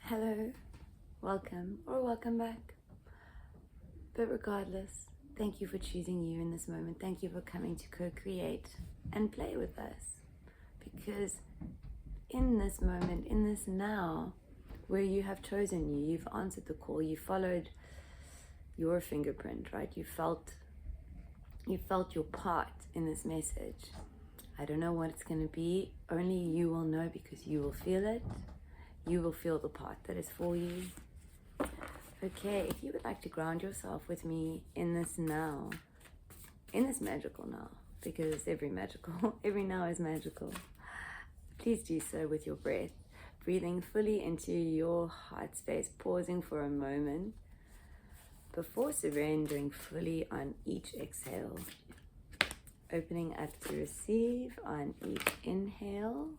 Hello, welcome or welcome back. But regardless, thank you for choosing you in this moment. Thank you for coming to co-create and play with us. Because in this moment, in this now, where you have chosen you, you've answered the call, you followed your fingerprint, right? You felt your part in this message. I don't know what it's going to be. Only you will know, because you will feel it. You will feel the part that is for you. Okay, if you would like to ground yourself with me in this now, in this magical now, because every now is magical, please do so with your breath, breathing fully into your heart space, pausing for a moment before surrendering fully on each exhale, opening up to receive on each inhale,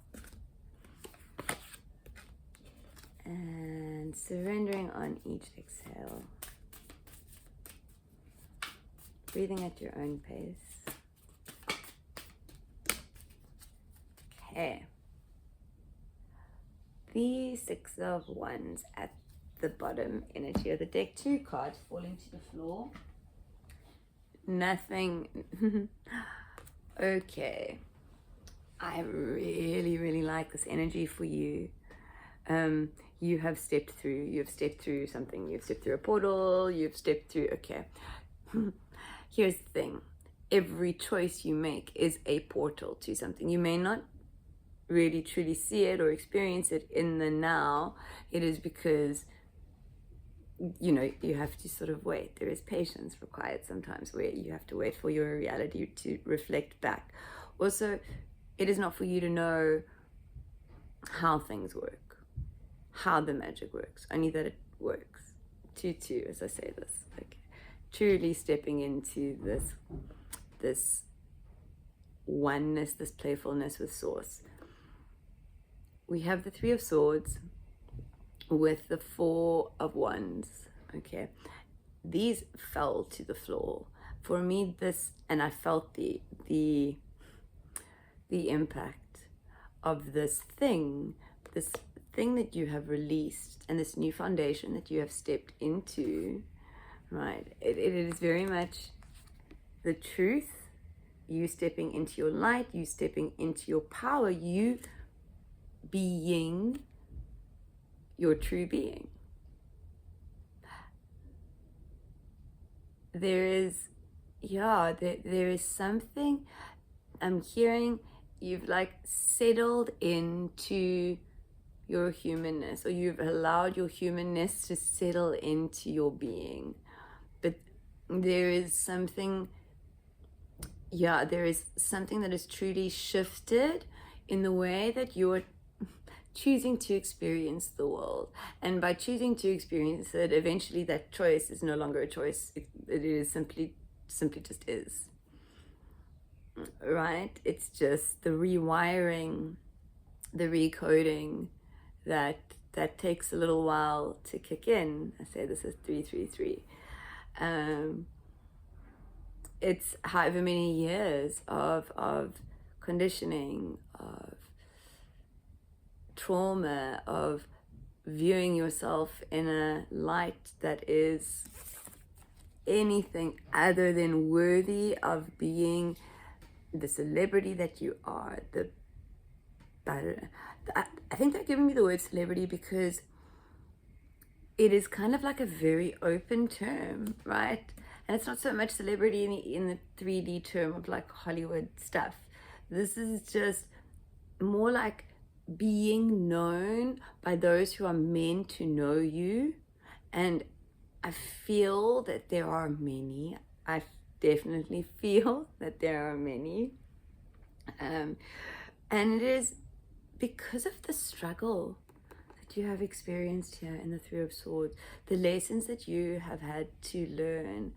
and surrendering on each exhale. Breathing at your own pace. Okay. The Six of Wands at the bottom energy of the deck. 2 cards falling to the floor. Nothing. Okay. I really like this energy for you. You have stepped through something. You've stepped through a portal. You've stepped through, okay. Here's the thing. Every choice you make is a portal to something. You may not really truly see it or experience it in the now. It is because, you have to sort of wait. There is patience required sometimes, where you have to wait for your reality to reflect back. Also, it is not for you to know how things work, how the magic works, only that it works. 2-2, as I say this. Okay. Truly stepping into this oneness, this playfulness with Source. We have the 3 of Swords with the 4 of Wands. Okay, these fell to the floor for me. And I felt the impact of this thing that you have released, and this new foundation that you have stepped into. Right, it is very much the truth. You stepping into your light, you stepping into your power, you being your true being. There is something I'm hearing. You've settled into your humanness, or you've allowed your humanness to settle into your being. But there is something that is truly shifted in the way that you're choosing to experience the world. And by choosing to experience it, eventually that choice is no longer a choice. It is simply just is. Right? It's just the rewiring, the recoding that takes a little while to kick in. I say this is 333. It's however many years of conditioning, of trauma, of viewing yourself in a light that is anything other than worthy of being the celebrity that you are. I think they're giving me the word celebrity because it is kind of like a very open term, right? And it's not so much celebrity in the 3D term of like Hollywood stuff. This is just more like being known by those who are meant to know you. And I feel that there are many. I definitely feel that there are many. And it is because of the struggle that you have experienced here in the 3 of Swords, the lessons that you have had to learn.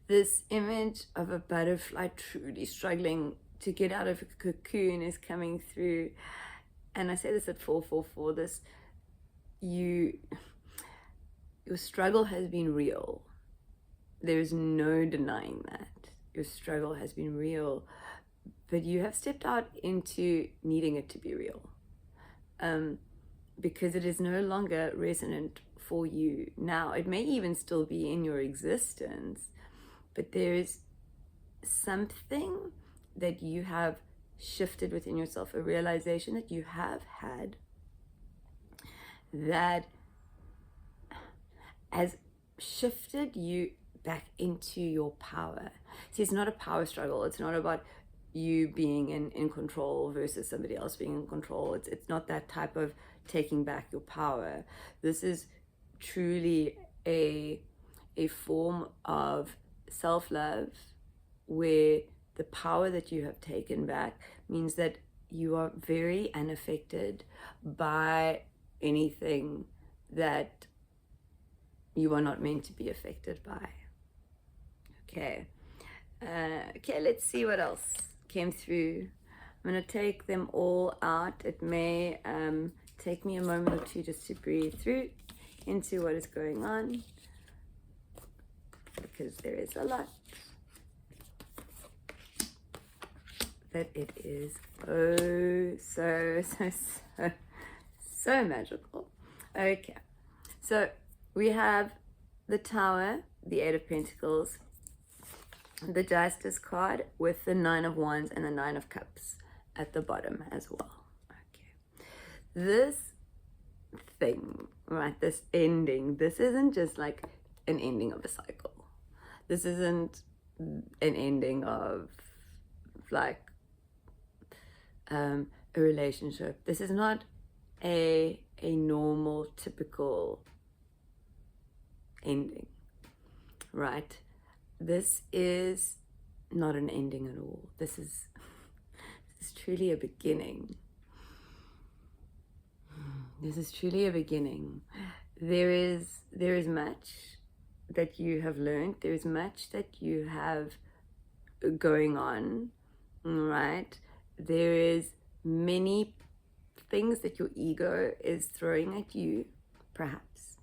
This image of a butterfly truly struggling to get out of a cocoon is coming through. And I say this at 444, your struggle has been real. There's no denying that. Your struggle has been real, but you have stepped out into needing it to be real. because it is no longer resonant for you now. It may even still be in your existence, but there is something that you have shifted within yourself, a realization that you have had that has shifted you back into your power. See, it's not a power struggle. It's not about you being in control versus somebody else being in control. It's not that type of taking back your power. This is truly a form of self-love where the power that you have taken back means that you are very unaffected by anything that you are not meant to be affected by. Okay. Okay, let's see what else came through. I'm going to take them all out. It may take me a moment or two just to breathe through into what is going on, because there is a lot that it is so magical. Okay, so we have the Tower, the Eight of Pentacles, the Justice card with the Nine of Wands and the Nine of Cups at the bottom as well. Okay, this thing, right, this ending, this isn't just like an ending of a cycle. This isn't an ending of like a relationship. This is not a normal, typical ending, right? This is not an ending at all. This is truly a beginning. This is truly a beginning. There is much that you have learned. There is much that you have going on, right? There is many things that your ego is throwing at you, perhaps.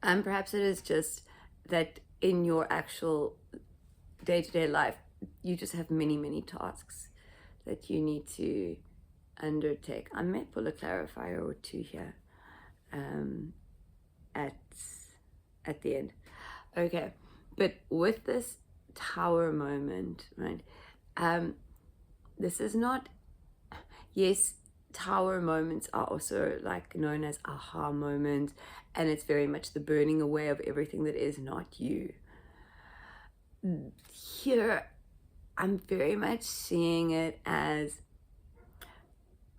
And perhaps it is just that in your actual day-to-day life, you just have many tasks that you need to undertake. I may pull a clarifier or two here at the end. Okay, but with this Tower moment, right, this is not, yes, Tower moments are also like known as aha moments, and it's very much the burning away of everything that is not you. Here, I'm very much seeing it as,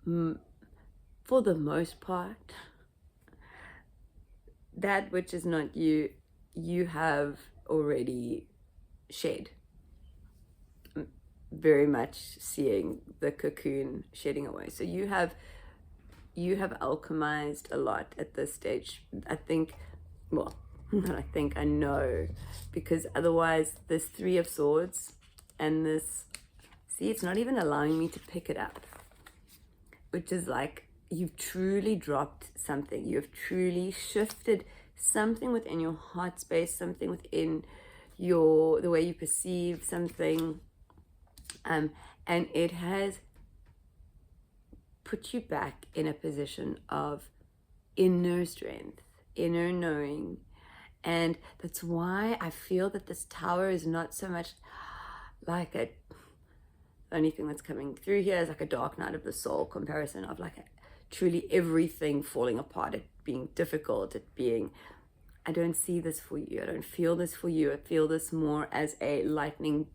for the most part, that which is not you, you have already shed. Very much seeing the cocoon shedding away. So you have alchemized a lot at this stage. I think, well, not I think, I know, because otherwise this Three of Swords and this, see, it's not even allowing me to pick it up, which is like, you've truly dropped something. You have truly shifted something within your heart space, something within the way you perceive something. And it has put you back in a position of inner strength, inner knowing. And that's why I feel that this Tower is not so much like the only thing that's coming through here is like a dark night of the soul comparison of like truly everything falling apart, it being difficult, it being, I don't see this for you. I don't feel this for you. I feel this more as a lightning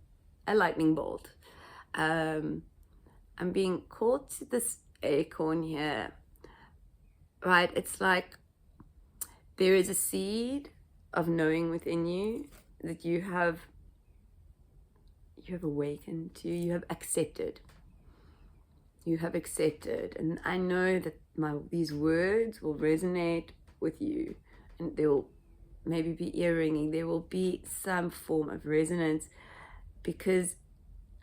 bolt. I'm being called to this acorn here, right? It's like there is a seed of knowing within you that you have awakened to, you have accepted. And I know that these words will resonate with you, and they will maybe be ear-ringing. There will be some form of resonance, because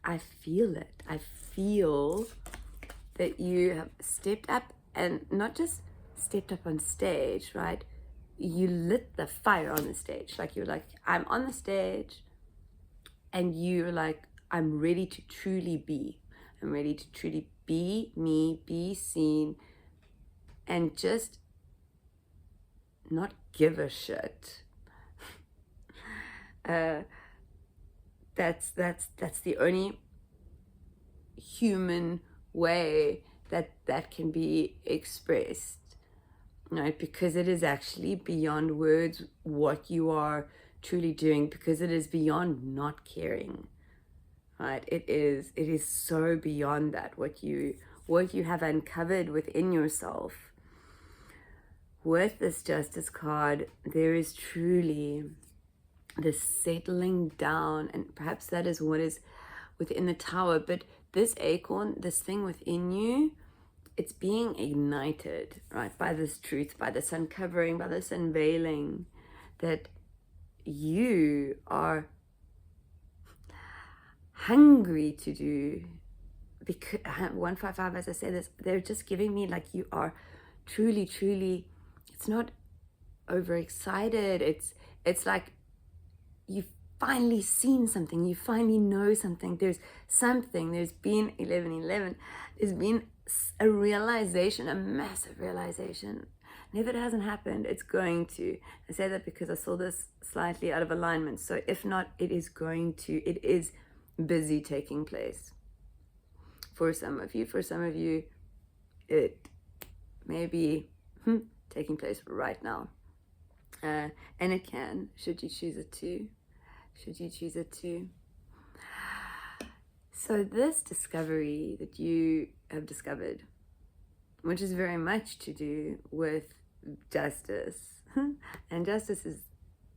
I feel it. I feel that you have stepped up, and not just stepped up on stage, right? You lit the fire on the stage. Like, you're like, I'm on the stage, and you're like, I'm ready to truly be. I'm ready to truly be me, be seen, and just not give a shit. That's the only human way that can be expressed, right? Because it is actually beyond words what you are truly doing, because it is beyond not caring, right? It is so beyond that, what you have uncovered within yourself. With this Justice card, there is truly this settling down, and perhaps that is what is within the Tower. But this acorn, this thing within you, it's being ignited, right, by this truth, by this uncovering, by this unveiling, that you are hungry to do. Because 155, as I say this, they're just giving me like you are truly, truly, it's not overexcited. It's like you've finally seen something, you finally know something. There's something, there's been 1111, there's been a realization, a massive realization. And if it hasn't happened, it's going to. I say that because I saw this slightly out of alignment. So if not, it is going to, it is busy taking place. For some of you, it may be taking place right now. And it can, should you choose it to. So this discovery that you have discovered, which is very much to do with justice, and justice is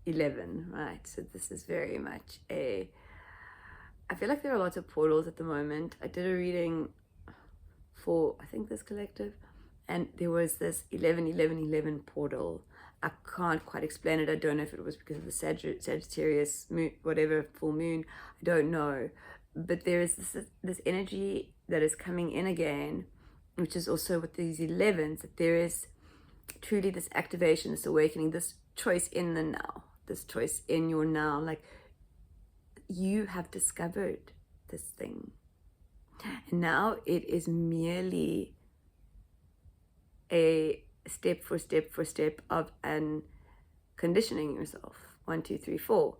11, right? So this is very much I feel like there are lots of portals at the moment. I did a reading for, I think, this collective, and there was this 11 portal. I can't quite explain it. I don't know if it was because of the Sagittarius moon, whatever, full moon. I don't know. But there is this energy that is coming in again, which is also with these 11s, that there is truly this activation, this awakening, this choice in the now, this choice in your now. Like, you have discovered this thing. And now it is merely a step for step of conditioning yourself. 1, 2, 3, 4.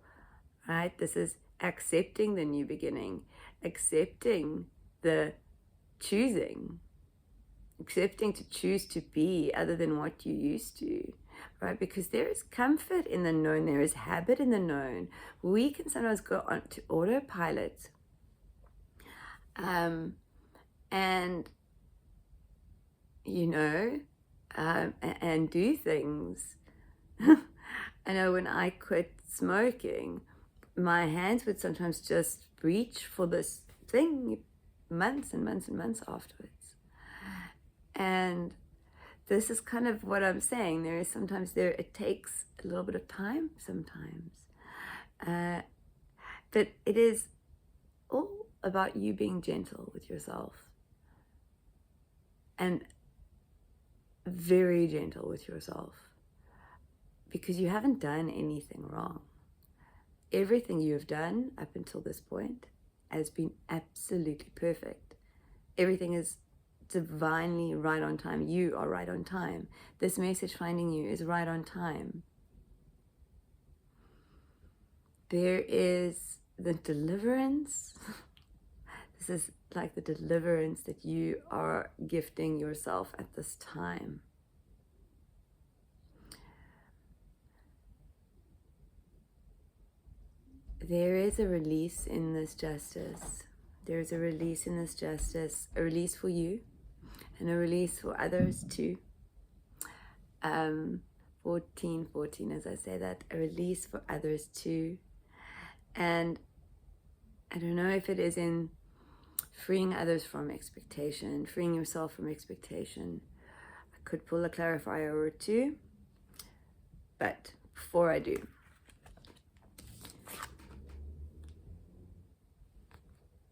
Right? This is accepting the new beginning, accepting the choosing, accepting to choose to be other than what you used to. Right? Because there is comfort in the known, there is habit in the known. We can sometimes go on to autopilot and and do things. I know when I quit smoking, my hands would sometimes just reach for this thing months and months and months afterwards. And this is kind of what I'm saying. There is sometimes it takes a little bit of time sometimes. But it is all about you being gentle with yourself. And very gentle with yourself. Because you haven't done anything wrong. Everything you have done up until this point has been absolutely perfect. Everything is divinely right on time. You are right on time. This message finding you is right on time. There is the deliverance. This is like the deliverance that you are gifting yourself at this time. There is a release in this justice. There is a release in this justice, a release for you and a release for others too. 14, as I say that, a release for others too. And I don't know if it is in freeing others from expectation, freeing yourself from expectation. I could pull a clarifier or two, but before I do,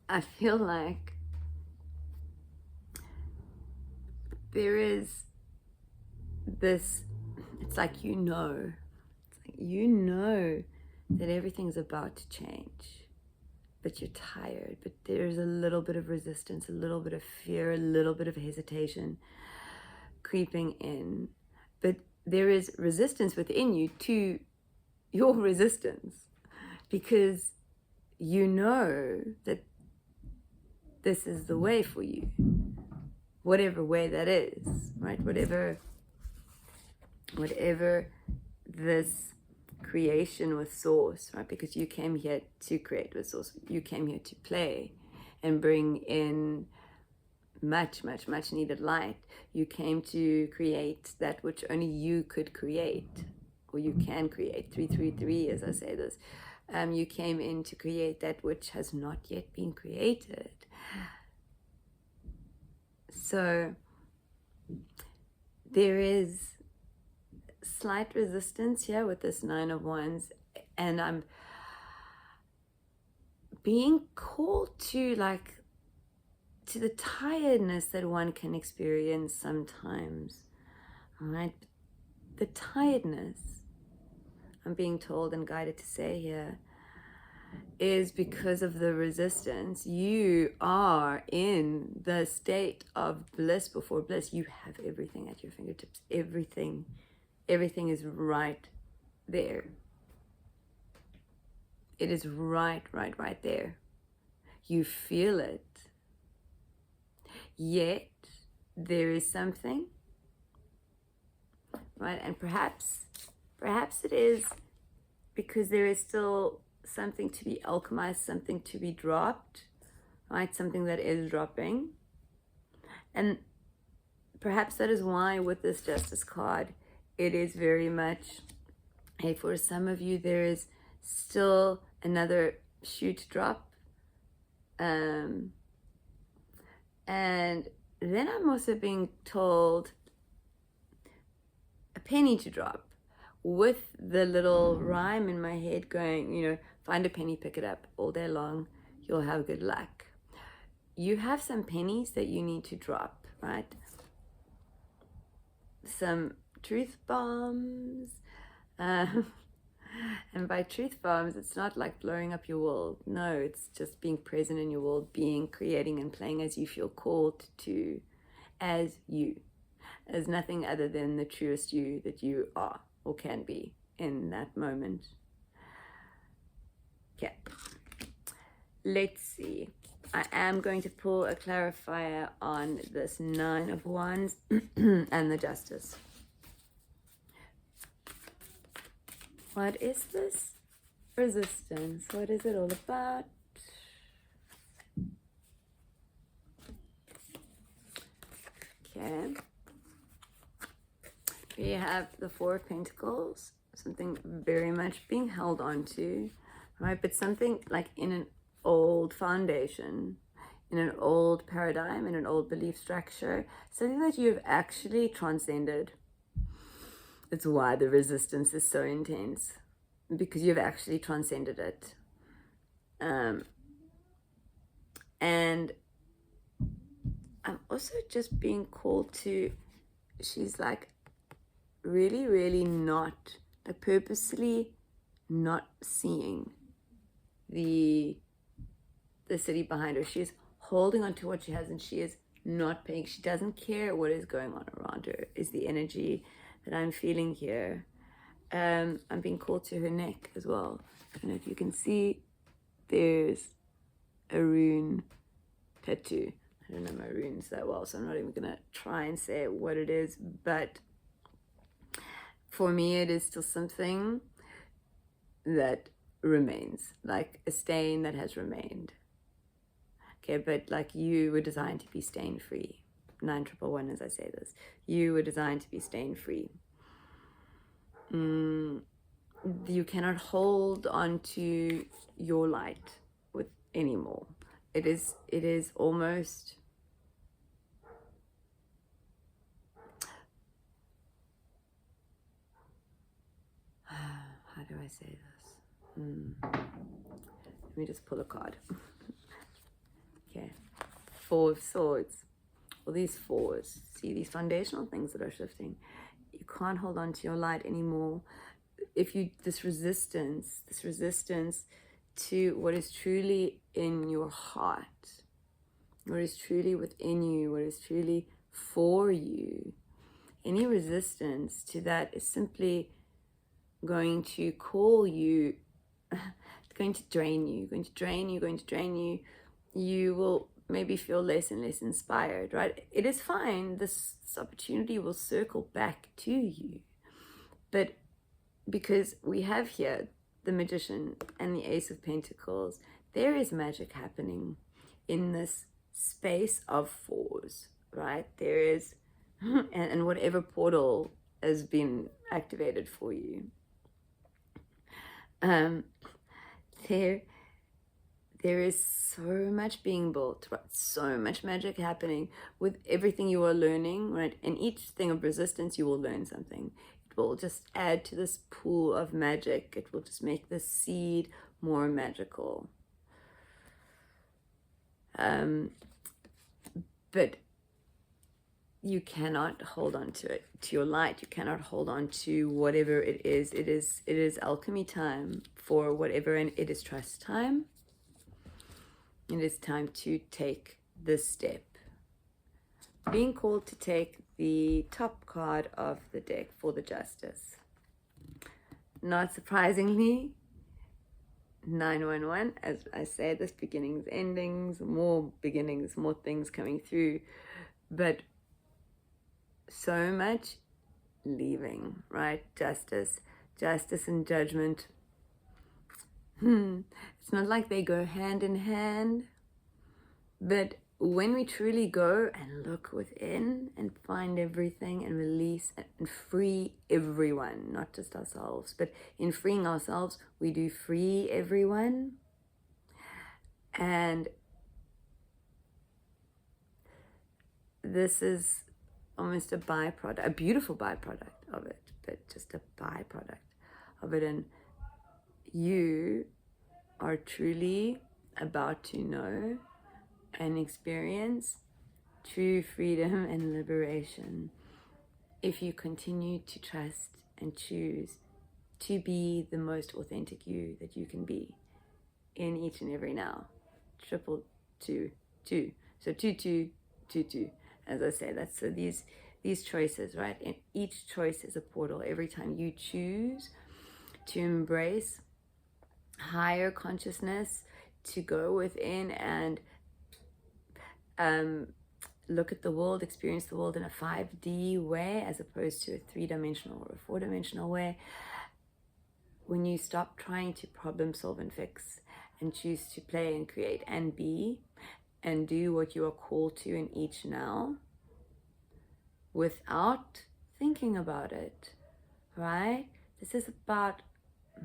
I feel like there is this, it's like you know that everything's about to change, but you're tired, but there's a little bit of resistance, a little bit of fear, a little bit of hesitation creeping in, but there is resistance within you to your resistance, because you know that this is the way for you, whatever way that is, right? Whatever this creation with source, right? Because you came here to create with source. You came here to play and bring in much needed light. You came to create that which only you could create, or you can create. 333, as I say this. You came in to create that which has not yet been created. So there is slight resistance here with this Nine of Wands, and I'm being called to the tiredness that one can experience sometimes. All right, the tiredness, I'm being told and guided to say here, is because of the resistance. You are in the state of bliss before bliss. You have everything at your fingertips. Everything is right there. It is right there. You feel it. Yet there is something, right? And perhaps it is because there is still something to be alchemized, something to be dropped, right? Something that is dropping. And perhaps that is why with this Justice card, it is very much, hey, for some of you, there is still another shoe to drop. And then I'm also being told a penny to drop, with the little rhyme in my head going, find a penny, pick it up all day long, you'll have good luck. You have some pennies that you need to drop, right? Some truth bombs. And by truth bombs, it's not like blowing up your world. No, it's just being present in your world, creating and playing as you feel called to, as you, as nothing other than the truest you that you are or can be in that moment. Okay, let's see. I am going to pull a clarifier on this Nine of Wands and the Justice. What is this resistance? What is it all about? Okay. We have the Four of Pentacles, something very much being held on to, right? But something like in an old foundation, in an old paradigm, in an old belief structure, something that you've actually transcended. It's why the resistance is so intense, because you've actually transcended it. And I'm also just being called to, she's like really not, like purposely not seeing the city behind her. She's holding on to what she has, and she is not paying. She doesn't care what is going on around her, is the energy that I'm feeling here. I'm being called to her neck as well. I don't know if you can see, there's a rune tattoo. I don't know my runes that well, so I'm not even gonna try and say what it is, but for me it is still something that remains, like a stain that has remained. Okay, but like you were designed to be stain free. 9111, as I say this, you were designed to be stain free. You cannot hold on to your light with anymore. It is almost, how do I say this? Let me just pull a card. Okay, Four of Swords. All these fours, see these foundational things that are shifting. You can't hold on to your light anymore. If you, this resistance to what is truly in your heart, what is truly within you, what is truly for you, any resistance to that is simply going to call you, it's going to drain you, going to drain you, going to drain you. You will maybe feel less and less inspired, right? It is fine. This opportunity will circle back to you. But because we have here the Magician and the Ace of Pentacles, there is magic happening in this space of fours, right? There is, and whatever portal has been activated for you. There is so much being built, right? So much magic happening with everything you are learning, right? In each thing of resistance, you will learn something. It will just add to this pool of magic. It will just make the seed more magical. But you cannot hold on to it, to your light. You cannot hold on to whatever it is. It is alchemy time for whatever, and it is trust time. It is time to take this step. Being called to take the top card of the deck for the Justice. Not surprisingly, 911, as I say, this beginnings, endings, more beginnings, more things coming through, but so much leaving, right? Justice and judgment. It's not like they go hand in hand, but when we truly go and look within and find everything and release and free everyone, not just ourselves, but in freeing ourselves, we do free everyone. And this is almost a byproduct, a beautiful byproduct of it, but just a byproduct of it. And you are truly about to know and experience true freedom and liberation if you continue to trust and choose to be the most authentic you that you can be in each and every now. 222. So 2222. As I say, that's so these choices, right? And each choice is a portal. Every time you choose to embrace higher consciousness, to go within and look at the world, experience the world in a 5D way as opposed to a 3-dimensional or a 4-dimensional way. When you stop trying to problem solve and fix and choose to play and create and be and do what you are called to in each now without thinking about it, right? This is about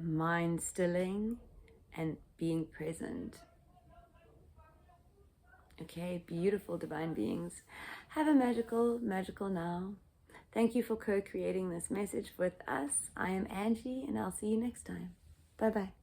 mind stilling and being present. Okay, beautiful divine beings. Have a magical now. Thank you for co-creating this message with us. I am Angie, and I'll see you next time. Bye-bye.